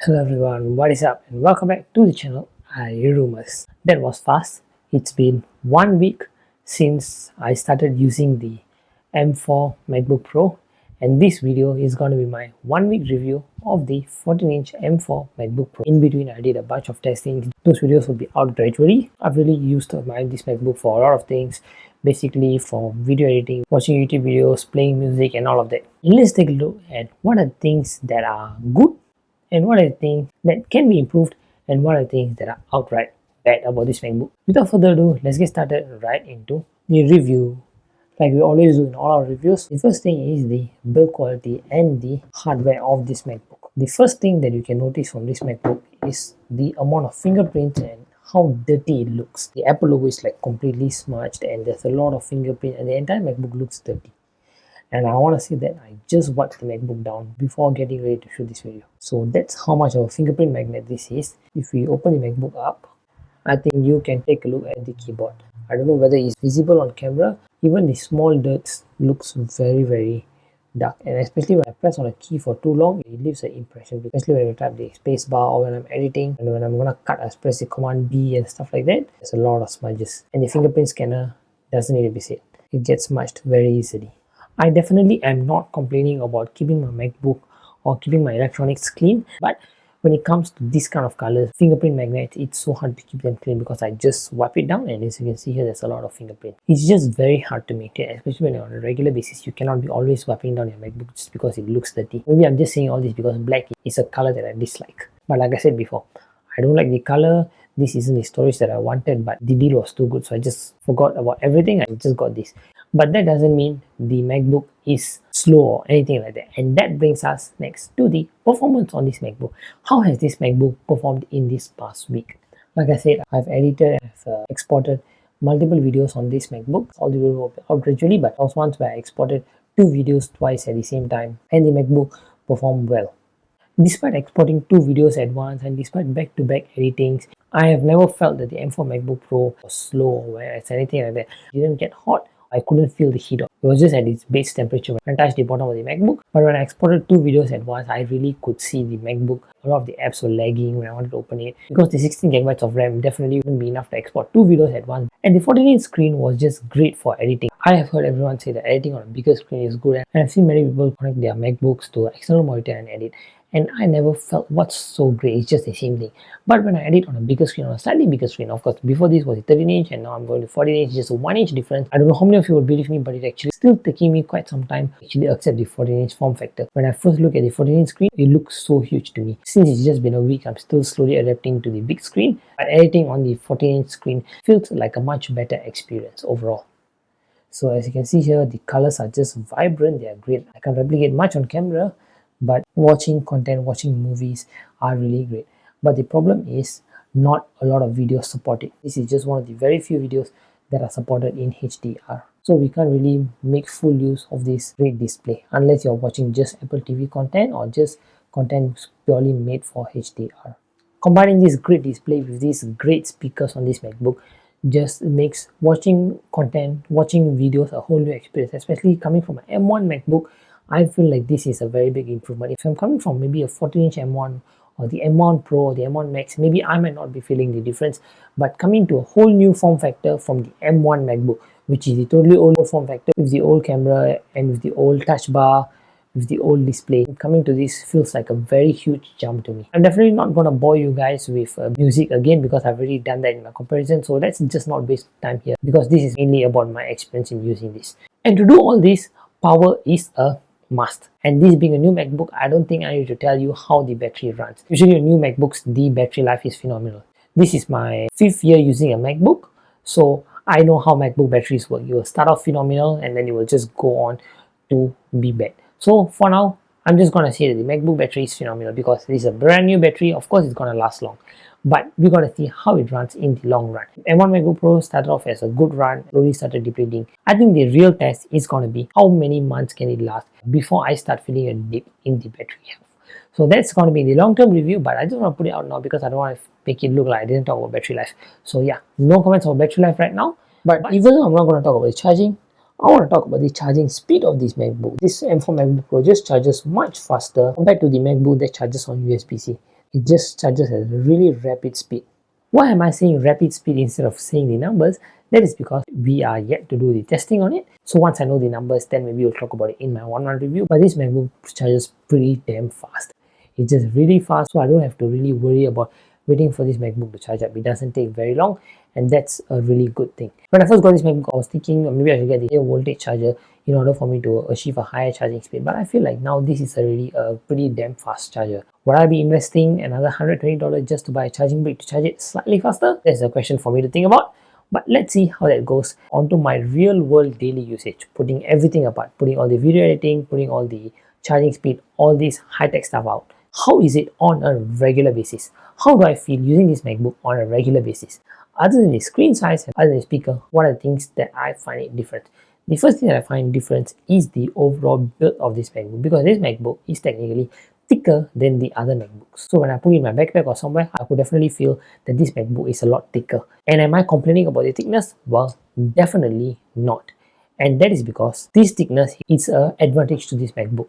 Hello everyone, what is up and welcome back to the channel Rumors. That was fast. It's been 1 week since I started using the M4 Macbook Pro, and this video is going to be my 1 week review of the 14-inch M4 Macbook Pro. In between I did a bunch of testing. Those videos will be out gradually. I've really used this MacBook for a lot of things, basically for video editing, watching YouTube videos, playing music and all of that. Let's take a look at what are things that are good and what are the things that can be improved and what are the things that are outright bad about this MacBook. Without further ado, let's get started right into the review. Like we always do in all our reviews, the first thing is the build quality and the hardware of this MacBook. The first thing that you can notice from this MacBook is the amount of fingerprints and how dirty it looks. The Apple logo is like completely smudged and there's a lot of fingerprint and the entire MacBook looks dirty. And I want to say that I just wiped the MacBook down before getting ready to shoot this video. So that's how much of a fingerprint magnet this is. If we open the MacBook up, I think you can take a look at the keyboard. I don't know whether it's visible on camera. Even the small dirt looks very dark, and especially when I press on a key for too long, it leaves an impression, especially when I type the space bar or when I'm editing, and when I'm gonna cut, I press the command B and stuff like that. There's a lot of smudges, and the fingerprint scanner doesn't need to be said. It gets smudged very easily. I definitely am not complaining about keeping my MacBook or keeping my electronics clean, but when it comes to this kind of colors, fingerprint magnets, it's so hard to keep them clean because I just wipe it down, and as you can see here, there's a lot of fingerprint. It's just very hard to maintain, especially when you're on a regular basis. You cannot be always wiping down your MacBook just because it looks dirty. Maybe I'm just saying all this because black is a color that I dislike. But like I said before, I don't like the color. This isn't the storage that I wanted, but the deal was too good, so I just forgot about everything. I just got this. But that doesn't mean the MacBook is slow or anything like that. And that brings us next to the performance on this MacBook. How has this MacBook performed in this past week? Like I said, I've edited and I've exported multiple videos on this MacBook. All the videos will be out gradually, but also once where I exported 2 videos twice at the same time, and the MacBook performed well. Despite exporting 2 videos at once and despite back-to-back editings, I have never felt that the M4 MacBook Pro was slow or anything like that. It didn't get hot. I couldn't feel the heat. It was just at its base temperature when I touched the bottom of the MacBook. But when I exported 2 videos at once, I really could see the MacBook. A lot of the apps were lagging when I wanted to open it because the 16GB of RAM definitely wouldn't be enough to export 2 videos at once. And the 14-inch screen was just great for editing. I have heard everyone say that editing on a bigger screen is good, and I've seen many people connect their MacBooks to an external monitor and edit. And I never felt what's so great, it's just the same thing. But when I edit on a bigger screen, on a slightly bigger screen, of course, before this was a 13-inch and now I'm going to 14-inch, just a 1-inch difference. I don't know how many of you will believe me, but it actually still taking me quite some time to actually accept the 14-inch form factor. When I first look at the 14-inch screen, it looks so huge to me. Since it's just been a week, I'm still slowly adapting to the big screen, but editing on the 14-inch screen feels like a much better experience overall. So as you can see here, the colors are just vibrant, they are great. I can't replicate much on camera, but watching content, watching movies are really great. But the problem is not a lot of videos support it. This is just one of the very few videos that are supported in HDR. So we can't really make full use of this great display unless you're watching just Apple TV content or just content purely made for HDR. Combining this great display with these great speakers on this MacBook just makes watching content, watching videos a whole new experience, especially coming from an M1 MacBook. I feel like this is a very big improvement. If I'm coming from maybe a 14-inch M1 or the M1 Pro or the M1 Max, maybe I might not be feeling the difference. But coming to a whole new form factor from the M1 MacBook, which is the totally old form factor with the old camera and with the old touch bar, with the old display, coming to this feels like a very huge jump to me. I'm definitely not going to bore you guys with music again because I've already done that in my comparison. So let's just not waste time here because this is mainly about my experience in using this. And to do all this, power is a must. And this being a new MacBook, I don't think I need to tell you how the battery runs. Usually on new MacBooks, the battery life is phenomenal. This is my 5th year using a MacBook, so I know how MacBook batteries work. You will start off phenomenal and then you will just go on to be bad. So for now, I'm just gonna say that the MacBook battery is phenomenal because this is a brand new battery. Of course, it's gonna last long, but we're gonna see how it runs in the long run. M1 MacBook Pro started off as a good run, slowly started depleting. I think the real test is gonna be how many months can it last before I start feeling a dip in the battery health. So that's gonna be the long-term review, but I just want to put it out now because I don't want to make it look like I didn't talk about battery life. So yeah, no comments on battery life right now. But even though I'm not going to talk about the charging, I want to talk about the charging speed of this MacBook. This M4 MacBook Pro just charges much faster compared to the MacBook that charges on USB-C. It just charges at a really rapid speed. Why am I saying rapid speed instead of saying the numbers? That is because we are yet to do the testing on it. So once I know the numbers, then maybe we'll talk about it in my 1 month review. But this MacBook charges pretty damn fast. It's just really fast, so I don't have to really worry about waiting for this MacBook to charge up. It doesn't take very long, and that's a really good thing. When I first got this MacBook, I was thinking maybe I should get the higher voltage charger in order for me to achieve a higher charging speed, but I feel like now this is already a pretty damn fast charger. Would I be investing another $120 just to buy a charging brick to charge it slightly faster? That's a question for me to think about. But let's see how that goes. Onto my real world daily usage, putting everything apart, putting all the video editing, putting all the charging speed, all this high-tech stuff out. How is it on a regular basis? How do I feel using this MacBook on a regular basis? Other than the screen size and other than the speaker, what are the things that I find it different? The first thing that I find different is the overall build of this MacBook, because this MacBook is technically thicker than the other MacBooks. So when I put it in my backpack or somewhere, I could definitely feel that this MacBook is a lot thicker. And am I complaining about the thickness? Well, definitely not. And that is because this thickness is an advantage to this MacBook.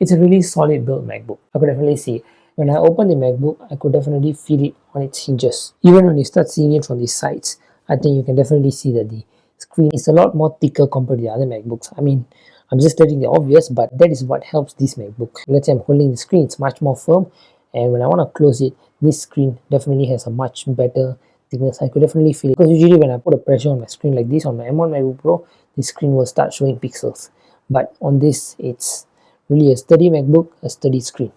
It's a really solid built MacBook. I could definitely see it. When I opened the MacBook, I could definitely feel it on its hinges. Even when you start seeing it from the sides, I think you can definitely see that the screen is a lot more thicker compared to the other MacBooks. I mean, I'm just stating the obvious, but that is what helps this MacBook. Let's say I'm holding the screen, it's much more firm, and when I want to close it, this screen definitely has a much better thickness. I could definitely feel it, because usually when I put a pressure on my screen like this on my M1 MacBook Pro, the screen will start showing pixels. But on this, it's really a sturdy MacBook, a sturdy screen.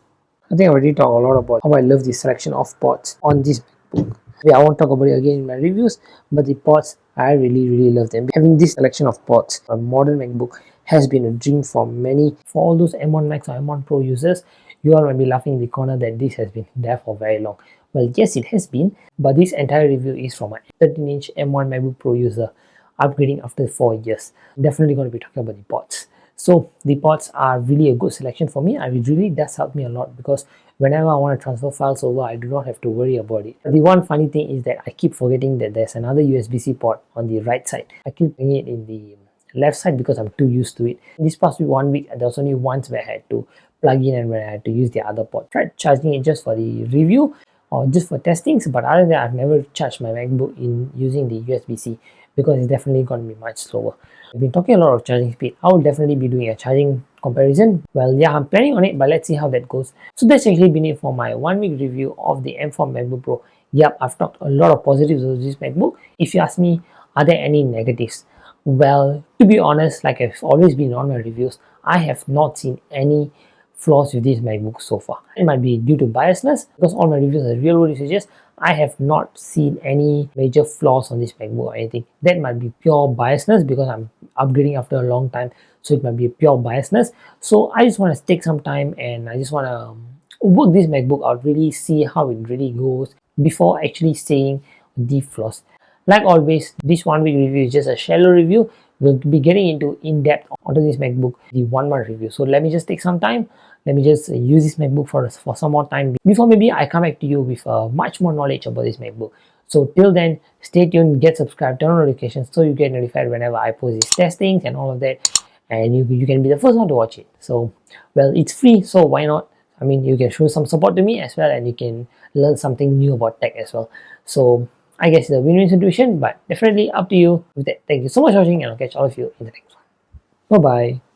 I think I already talked a lot about how I love the selection of ports on this MacBook. Yeah, I won't talk about it again in my reviews, but the ports, I really love them. Having this selection of ports on a modern MacBook has been a dream for many. For all those M1 Max or M1 Pro users, you all might be laughing in the corner that this has been there for very long. Well, yes, it has been, but this entire review is from a 13-inch M1 MacBook Pro user upgrading after 4 years. Definitely going to be talking about the ports. So the ports are really a good selection for me, and it really does help me a lot, because whenever I want to transfer files over, I do not have to worry about it. The one funny thing is that I keep forgetting that there's another USB-C port on the right side. I keep putting it in the left side because I'm too used to it. This past 1 week, there was only once where I had to plug in and when I had to use the other port. I tried charging it just for the review or just for testings, but other than that, I've never charged my MacBook in using the USB-C, because it's definitely going to be much slower. I've been talking a lot of charging speed. I will definitely be doing a charging comparison. Well, yeah, I'm planning on it, but let's see how that goes. So that's actually been it for my 1 week review of the M4 MacBook Pro. Yep, I've talked a lot of positives of this MacBook. If you ask me, are there any negatives? Well, to be honest, like I've always been on my reviews, I have not seen any flaws with this MacBook so far. It might be due to biasness, because all my reviews are real world usages. I have not seen any major flaws on this MacBook or anything. That might be pure biasness, because I'm upgrading after a long time, so it might be a pure biasness. So I just want to take some time and I just want to work this MacBook out, really see how it really goes before actually saying the flaws. Like always, this 1 week review is just a shallow review. We'll be getting into in-depth onto this MacBook, the 1 month review. So let me just take some time. Let me just use this MacBook for some more time before maybe I come back to you with much more knowledge about this MacBook. So till then, stay tuned, get subscribed, turn on notifications so you get notified whenever I post these testings and all of that. And you can be the first one to watch it. So, well, it's free, so why not? I mean, you can show some support to me as well, and you can learn something new about tech as well. So I guess it's a win-win situation, but definitely up to you with that. Thank you so much for watching, and I'll catch all of you in the next one. Bye-bye.